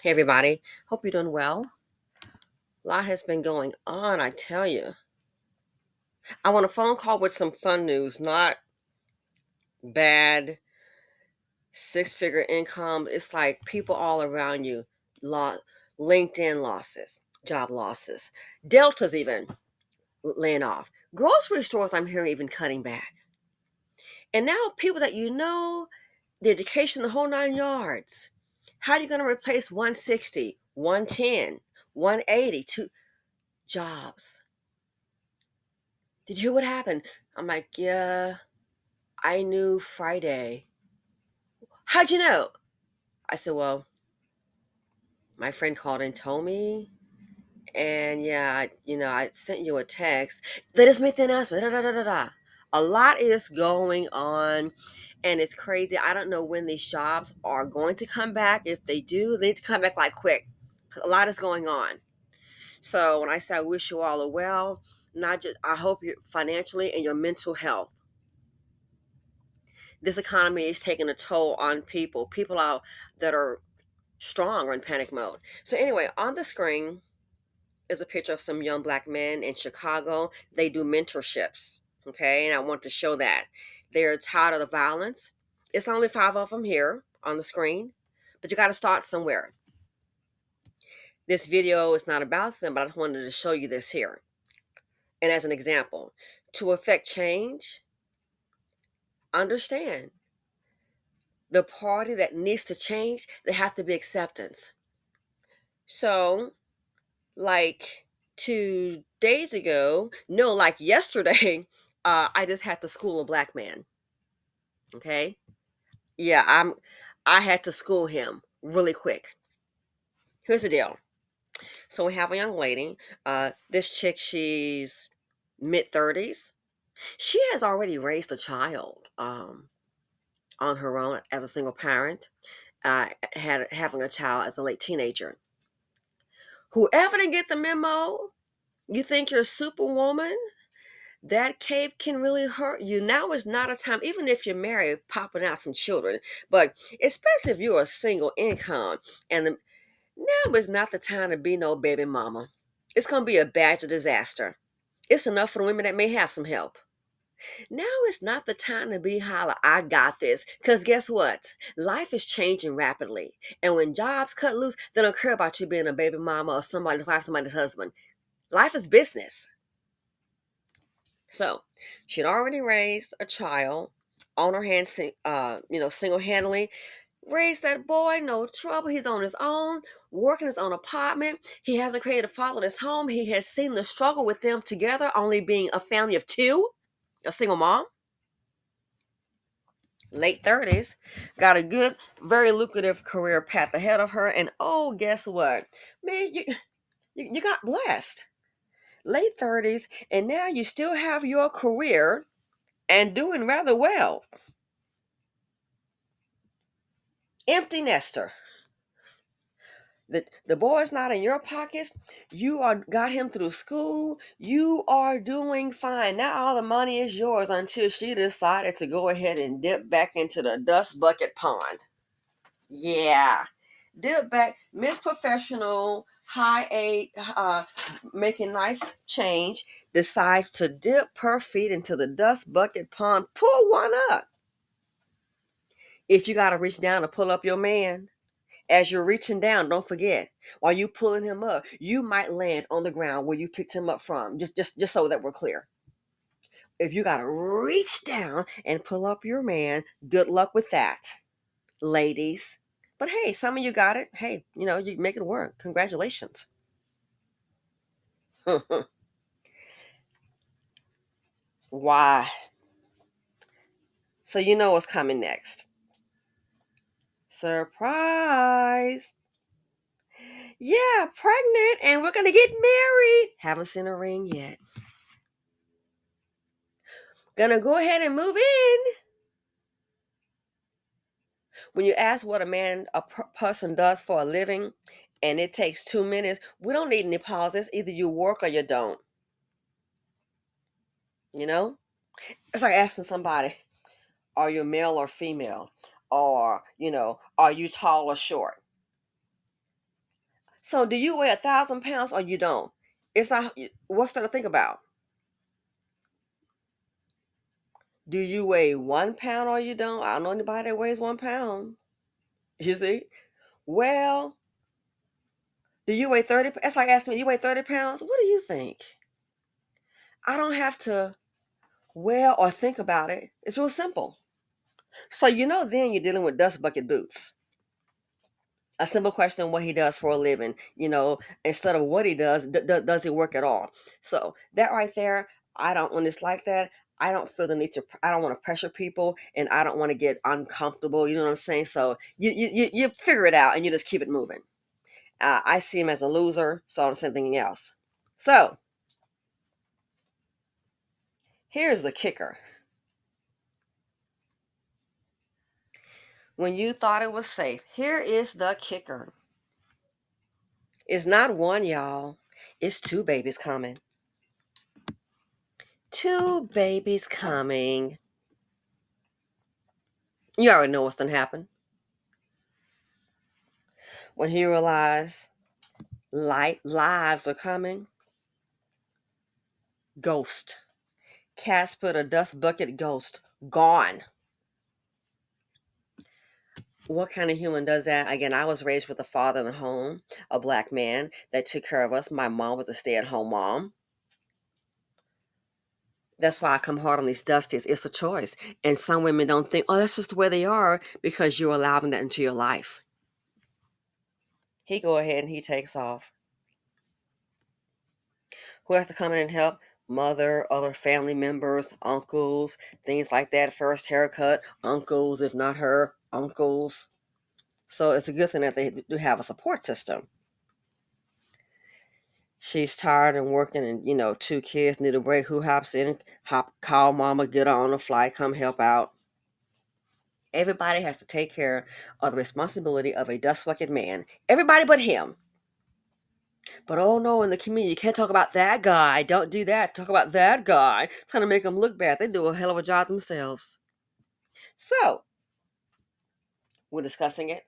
Hey, everybody. Hope you're doing well. A lot has been going on, I tell you. I want a phone call with some fun news, not bad six-figure income. It's like people all around you, lo- LinkedIn losses, job losses, Delta's even laying off. Grocery stores, I'm hearing, even cutting back. And now people that you know, the education, the whole nine yards. How are you going to replace 160, 110, 180, two jobs? Did you hear what happened? I'm like, yeah, I knew Friday. How'd you know? I said, well, my friend called and told me. And yeah, I sent you a text. Let us make the announcement. Da, da, da, da, da. A lot is going on and it's crazy. I don't know when these jobs are going to come back. If they do, they need to come back like quick. 'Cause a lot is going on. So when I say I wish you all a well, not just I hope you financially and your mental health. This economy is taking a toll on people. People out that are strong are in panic mode. So anyway, on the screen is a picture of some young black men in Chicago. They do mentorships. Okay, and I want to show that. They're tired of the violence. It's only five of them here on the screen, but you got to start somewhere. This video is not about them, but I just wanted to show you this here. And as an example, to affect change, understand the party that needs to change, there has to be acceptance. So, like 2 days ago, no, like yesterday, I just had to school a black man. Okay, yeah, I had to school him really quick. Here's the deal. So we have a young lady. This chick, she's mid 30s. She has already raised a child on her own as a single parent. Had having a child as a late teenager. Whoever didn't get the memo, you think you're superwoman? That cape can really hurt you. Now is not a time, even if you're married, popping out some children, but especially if you're a single income, and now is not the time to be no baby mama. It's going to be a badge of disaster. It's enough for the women that may have some help. Now is not the time to be holla, I got this. Because guess what? Life is changing rapidly. And when jobs cut loose, they don't care about you being a baby mama or somebody to find somebody's husband. Life is business. So she'd already raised a child on her hands, single-handedly. Raised that boy, no trouble. He's on his own, working his own apartment. He hasn't created a fatherless home. He has seen the struggle with them together, only being a family of two, a single mom, late 30s, got a good, very lucrative career path ahead of her. And oh, guess what? Man, you got blessed. Late 30s, and now you still have your career and doing rather well. Empty nester. The boy's not in your pockets. You are got him through school. You are doing fine. Now all the money is yours until she decided to go ahead and dip back into the dust bucket pond. Yeah. Dip back, Miss Professional, high eight, making nice change, decides to dip her feet into the dust bucket pond. Pull one up. If you got to reach down to pull up your man, as you're reaching down, don't forget, while you pulling him up, you might land on the ground where you picked him up from. Just so that we're clear. If you got to reach down and pull up your man, good luck with that, ladies. But hey, some of you got it. Hey, you make it work. Congratulations. Why? So you know what's coming next. Surprise. Yeah, pregnant and we're going to get married. Haven't seen a ring yet. Gonna go ahead and move in. When you ask what a person does for a living and it takes 2 minutes, we don't need any pauses. Either you work or you don't. You know? It's like asking somebody, are you male or female? Or, are you tall or short? So do you weigh 1,000 pounds or you don't? It's not. What's there to think about? Do you weigh 1 pound or you don't? I don't know anybody that weighs 1 pound. You see? Well, do you weigh 30? It's like asking me, you weigh 30 pounds? What do you think? I don't have to weigh or think about it. It's real simple. So then you're dealing with dust bucket boots. A simple question: what he does for a living, instead of what he does, does he work at all? So that right there, I don't, when it's like that, I don't feel the need to, I don't want to pressure people, and I don't want to get uncomfortable. You know what I'm saying? So you figure it out and you just keep it moving. I see him as a loser, so I don't say anything else. So here's the kicker: when you thought it was safe, here is the kicker. It's not one, y'all. It's two babies coming. Two babies coming. You already know what's gonna happen. When he realized lives are coming, ghost. Casper the dust bucket ghost. Gone. What kind of human does that? Again, I was raised with a father in the home, a black man that took care of us. My mom was a stay-at-home mom. That's why I come hard on these dusties. It's a choice. And some women don't think, oh, that's just the way they are, because you're allowing that into your life. He go ahead and he takes off. Who has to come in and help? Mother, other family members, uncles, things like that. First haircut, uncles, if not her, uncles. So it's a good thing that they do have a support system. She's tired and working, and two kids need a break. Who hops in? Call mama, get her on the flight, come help out. Everybody has to take care of the responsibility of a dust bucket man. Everybody but him. But oh no, in the community, you can't talk about that guy. Don't do that. Talk about that guy. Trying to make them look bad. They do a hell of a job themselves. So, we're discussing it.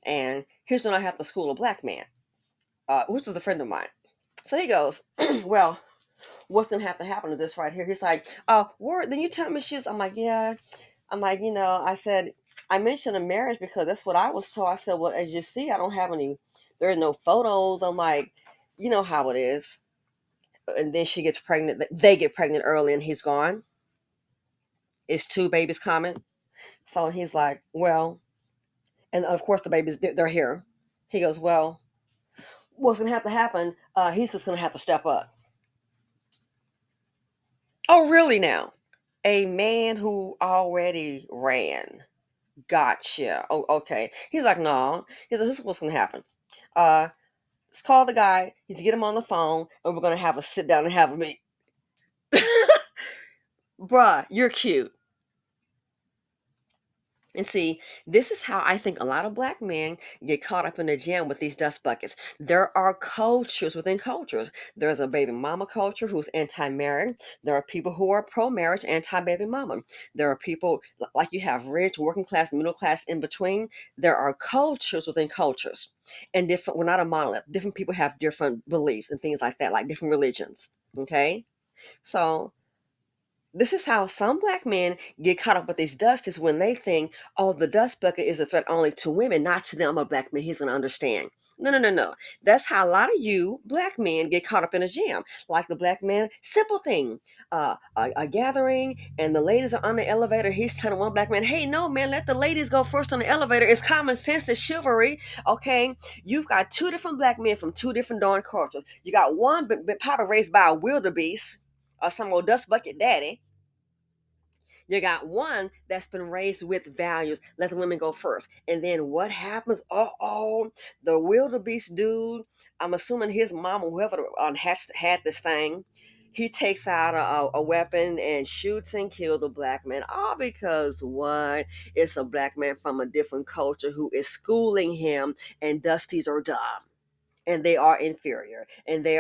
And here's when I have to school a black man, which is a friend of mine. So he goes, well, what's going to have to happen to this right here? He's like, word, then you tell me shoes. I'm like, yeah. I'm like, I said, I mentioned a marriage because that's what I was told. I said, well, as you see, I don't have any, there are no photos. I'm like, you know how it is. And then she gets pregnant. They get pregnant early and he's gone. It's two babies coming. So he's like, well, and of course the babies, they're here. He goes, well, what's going to have to happen? He's just going to have to step up. Oh, really now? A man who already ran. Gotcha. Oh, okay. He's like, no. He's like, this is what's going to happen. Let's call the guy. He's get him on the phone, and we're going to have a sit down and have a meet. Bruh, you're cute. And see, this is how I think a lot of black men get caught up in the jam with these dust buckets. There are cultures within cultures. There's a baby mama culture who's anti-marriage. There are people who are pro-marriage, anti-baby mama. There are people like you have rich, working class, middle class, in between. There are cultures within cultures. And different, we're not a monolith. Different people have different beliefs and things like that, like different religions. Okay? So this is how some black men get caught up with these dusties when they think, oh, the dust bucket is a threat only to women, not to them. I'm a black man, he's going to understand. No, no, no, no. That's how a lot of you black men get caught up in a jam. Like the black man, simple thing. A gathering and the ladies are on the elevator. He's telling one black man, hey, no, man, let the ladies go first on the elevator. It's common sense, it's chivalry. Okay, you've got two different black men from two different darn cultures. You got one probably raised by a wildebeest or some old dust bucket daddy. You got one that's been raised with values. Let the women go first. And then what happens? Oh, the wildebeest dude, I'm assuming his mom or whoever had this thing, he takes out a weapon and shoots and kills the black man. All because what? It's a black man from a different culture who is schooling him, and dusties are dumb. And they are inferior, and they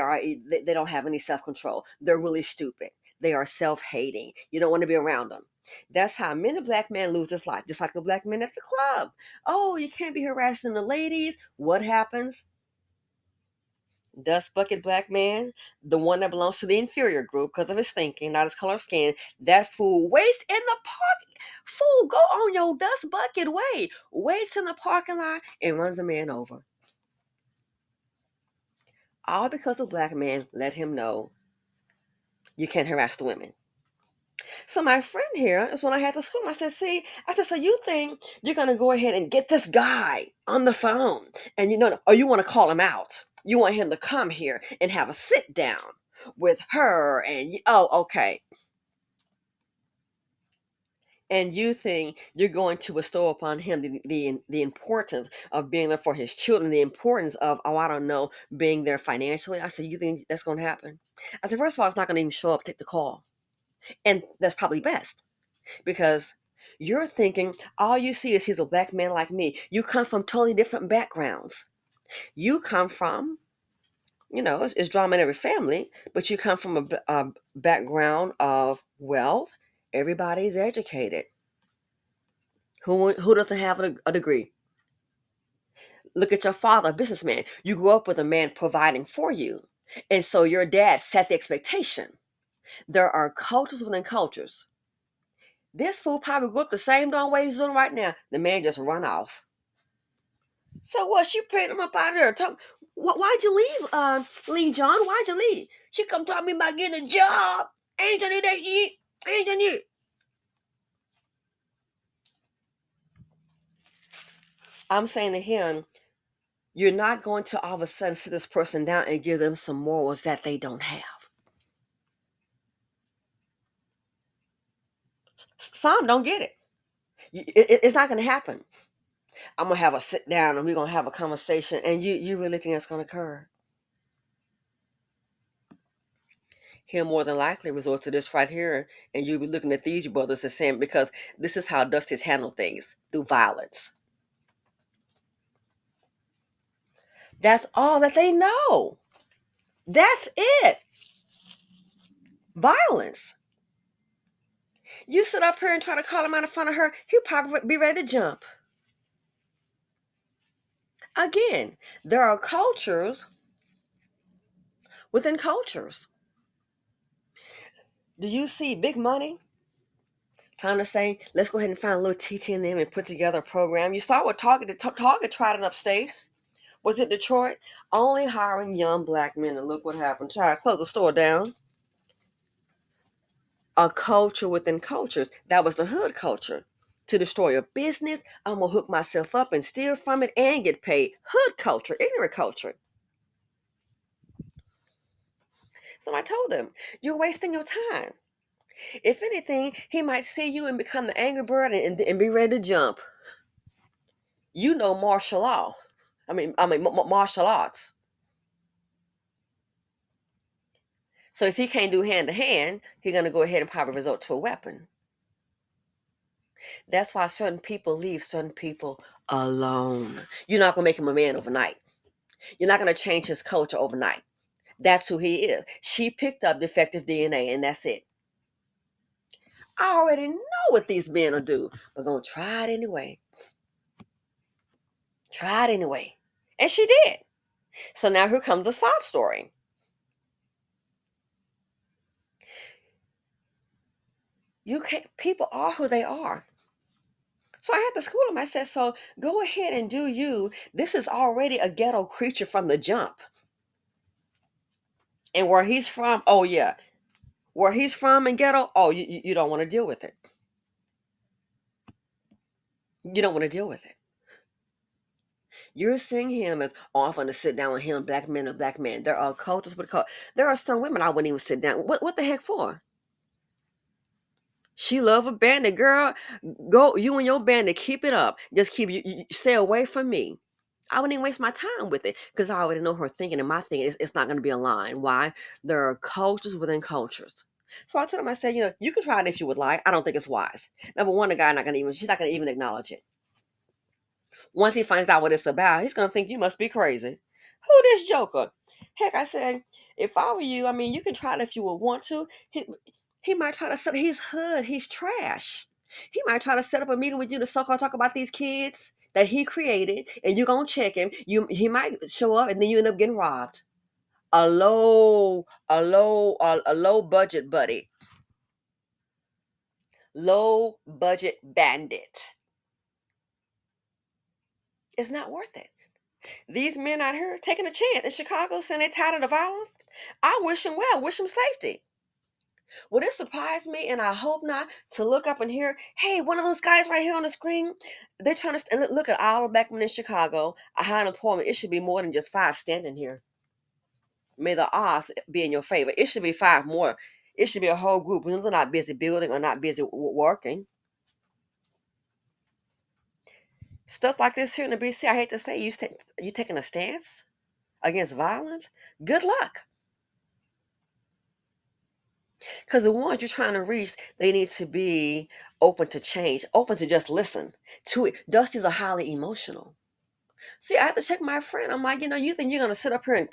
don't have any self-control. They're really stupid. They are self-hating. You don't want to be around them. That's how many black men lose his life, just like the black men at the club. Oh, you can't be harassing the ladies. What happens? Dust bucket black man, the one that belongs to the inferior group because of his thinking, not his color of skin. That fool waits in the park. Fool, go on your dust bucket way. Waits in the parking lot and runs a man over. All because a black man let him know you can't harass the women. So my friend here is when I had to school. I said, see, I said, so you think you're gonna go ahead and get this guy on the phone and or you want to call him out. You want him to come here and have a sit down with her and oh, okay. And you think you're going to bestow upon him the importance of being there for his children, the importance of, oh, I don't know, being there financially. I said, you think that's going to happen? I said, first of all, it's not going to even show up, take the call. And that's probably best. Because you're thinking all you see is he's a black man like me. You come from totally different backgrounds. You come from, it's drama in every family, but you come from a background of wealth. Everybody's educated. Who doesn't have a degree? Look at your father, a businessman. You grew up with a man providing for you. And so your dad set the expectation. There are cultures within cultures. This fool probably grew up the same darn way he's doing right now. The man just run off. So what? She prayed him up out of there. Why'd you leave, Lee John? Why'd you leave? She come talk me about getting a job. Ain't done it that yet. Ain't done it. I'm saying to him, you're not going to all of a sudden sit this person down and give them some morals that they don't have. Some don't get it. It's not going to happen. I'm going to have a sit down and we're going to have a conversation. And you really think that's going to occur? He'll more than likely resort to this right here, and you'll be looking at these brothers and saying, because this is how Dusty's handle things, through violence. That's all that they know. That's it. Violence. You sit up here and try to call him out in front of her, he'll probably be ready to jump. Again, there are cultures within cultures. Do you see big money trying to say, let's go ahead and find a little TT in them and put together a program? You saw what Target tried it upstate. Was it Detroit? Only hiring young black men, and look what happened. Try to close the store down. A culture within cultures. That was the hood culture. To destroy a business, I'm going to hook myself up and steal from it and get paid. Hood culture, ignorant culture. So I told him, you're wasting your time. If anything, he might see you and become the angry bird and be ready to jump. You know martial law. Martial arts. So if he can't do hand to hand, he's going to go ahead and probably resort to a weapon. That's why certain people leave certain people alone. You're not going to make him a man overnight. You're not going to change his culture overnight. That's who he is. She picked up defective DNA, and that's it. I already know what these men will do. We're going to try it anyway. Try it anyway. And she did. So now here comes the sob story. People are who they are. So I had to school him. I said, so go ahead and do you. This is already a ghetto creature from the jump. And where he's from, oh yeah. Where he's from in ghetto, oh, you don't want to deal with it. You don't want to deal with it. You're seeing him as, oh, I'm going to sit down with him, black men and black men. There are cultures with culture. There are some women I wouldn't even sit down. What the heck for? She love a bandit, girl. Go, you and your bandit, keep it up. Just you stay away from me. I wouldn't even waste my time with it because I already know her thinking, and my thinking is it's not going to be aligned. Why? There are cultures within cultures. So I told him, I said, you can try it if you would like. I don't think it's wise. Number one, the guy she's not going to even acknowledge it. Once he finds out what it's about, he's going to think you must be crazy. Who this joker? Heck, I said, if I were you, you can try it if you would want to. He might try to set, he's hood, he's trash. He might try to set up a meeting with you to so-called talk about these kids that he created, and you're going to check him. He might show up, and then you end up getting robbed. a low budget buddy, low budget bandit. It's not worth it. These men out here taking a chance in Chicago saying they're tired of the violence. I wish them well, wish them safety. Would it surprise me, and I hope not, to look up and hear, hey, one of those guys right here on the screen, they're trying to look at all the black men in Chicago, a high unemployment. It should be more than just five standing here. May the odds be in your favor. It should be five more. It should be a whole group. They're not busy building or not busy working. Stuff like this here in the BC, I hate to say, you taking a stance against violence. Good luck. Because the ones you're trying to reach, they need to be open to change, open to just listen to it. Dusty's a highly emotional. See, I have to check my friend. I'm like, you think you're gonna sit up here and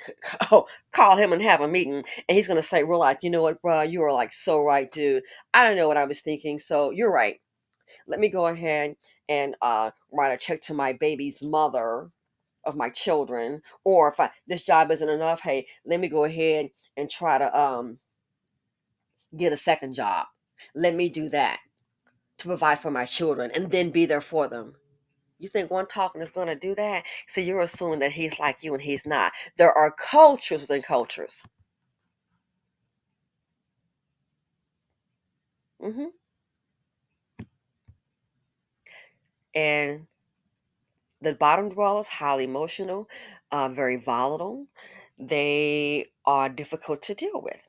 call him and have a meeting, and he's gonna say, "Real life, you know what, bro? You are like so right, dude. I don't know what I was thinking. So you're right. Let me go ahead and write a check to my baby's mother of my children, or if this job isn't enough, hey, let me go ahead and try to get a second job. Let me do that to provide for my children and then be there for them." You think one talking is going to do that? So you're assuming that he's like you and he's not. There are cultures within cultures. hmm And the bottom dwellers, highly emotional, very volatile. They are difficult to deal with.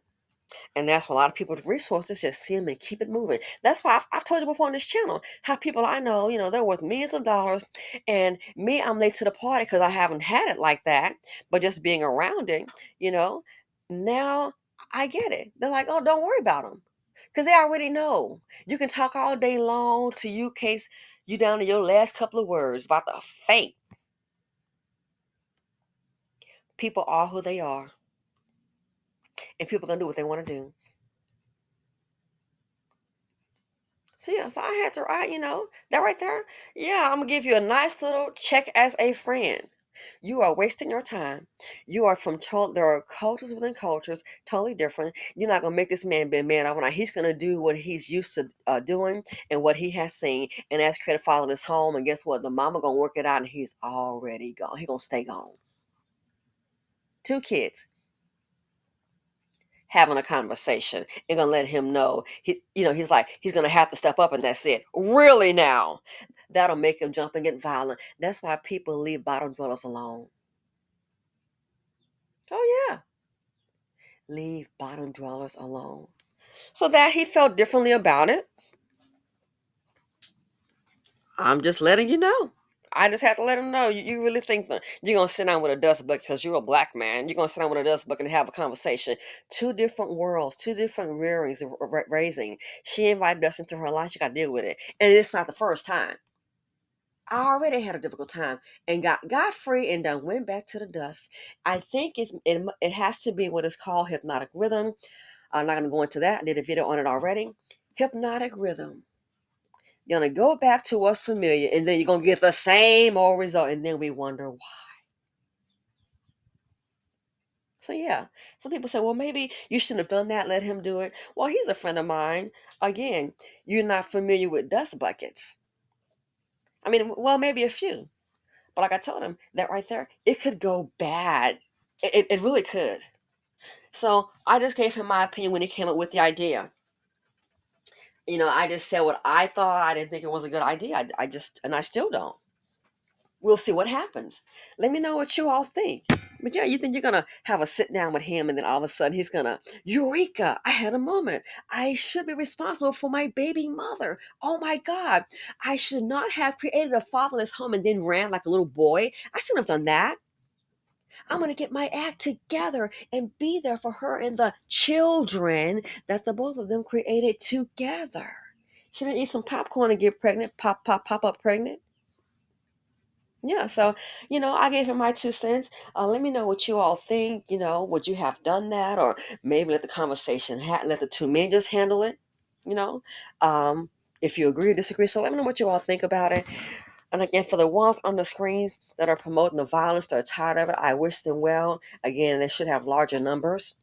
And that's why a lot of people with resources just see them and keep it moving. That's why I've told you before on this channel how people I know, they're worth millions of dollars. And me, I'm late to the party because I haven't had it like that. But just being around it, you know, now I get it. They're like, oh, don't worry about them. Because they already know. You can talk all day long to you case you down to your last couple of words about the fate. People are who they are. And people are going to do what they want to do. So yeah, so I had to write, that right there. Yeah, I'm gonna give you a nice little check as a friend. You are wasting your time. You are there are cultures within cultures, totally different. You're not gonna make this man be a man overnight. He's gonna do what he's used to doing and what he has seen. And as creative father in his home, and guess what? The mama gonna work it out, and he's already gone. He gonna stay gone. Two kids having a conversation and gonna let him know he's like he's gonna have to step up, and that's it. Really now, that'll make him jump and get violent. That's why people leave bottom dwellers alone. Oh yeah, leave bottom dwellers alone. So that he felt differently about it, I'm just letting you know. I just have to let him know. You really think that you're gonna sit down with a dust bucket because you're a black man? You're gonna sit down with a dust bucket and have a conversation? Two different worlds, two different rearings, raising. She invited us into her life. She got to deal with it, and it's not the first time. I already had a difficult time and got free and then went back to the dust. I think it has to be what is called hypnotic rhythm. I'm not gonna go into that. I did a video on it already. Hypnotic rhythm. You're gonna go back to what's familiar, and then you're gonna get the same old result, and then we wonder why. So yeah, some people say, well, maybe you shouldn't have done that. Let him do it. Well, he's a friend of mine. Again, you're not familiar with dust buckets. I mean, well, maybe a few, but like I told him, that right there, it could go bad. It really could. So I just gave him my opinion when he came up with the idea. I just said what I thought. I didn't think it was a good idea. And I still don't. We'll see what happens. Let me know what you all think. But yeah, you think you're gonna have a sit down with him, and then all of a sudden he's gonna, Eureka! I had a moment. I should be responsible for my baby mother. Oh my God, I should not have created a fatherless home and then ran like a little boy. I shouldn't have done that. I'm gonna get my act together and be there for her and the children that the both of them created together. Should I eat some popcorn and get pregnant? Pop up pregnant? Yeah, so I gave him my 2 cents. Let me know what you all think. Would you have done that, or maybe let the conversation let the two men just handle it? You know, um, if you agree or disagree. So let me know what you all think about it. And again, for the ones on the screen that are promoting the violence, that are tired of it, I wish them well. Again, they should have larger numbers,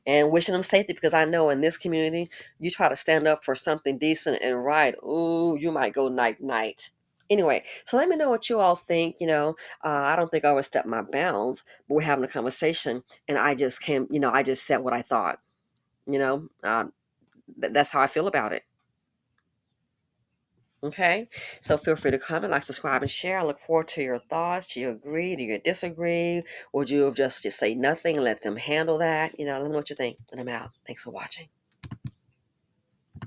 and wishing them safety, because I know in this community, you try to stand up for something decent and right, ooh, you might go night night. Anyway, so let me know what you all think. I don't think I overstepped my bounds, but we're having a conversation, and I just came, I just said what I thought. You know, that's how I feel about it. Okay, so feel free to comment, like, subscribe, and share. I look forward to your thoughts. Do you agree? Do you disagree? Or would you have just say nothing and let them handle that? Let me know what you think. And I'm out. Thanks for watching.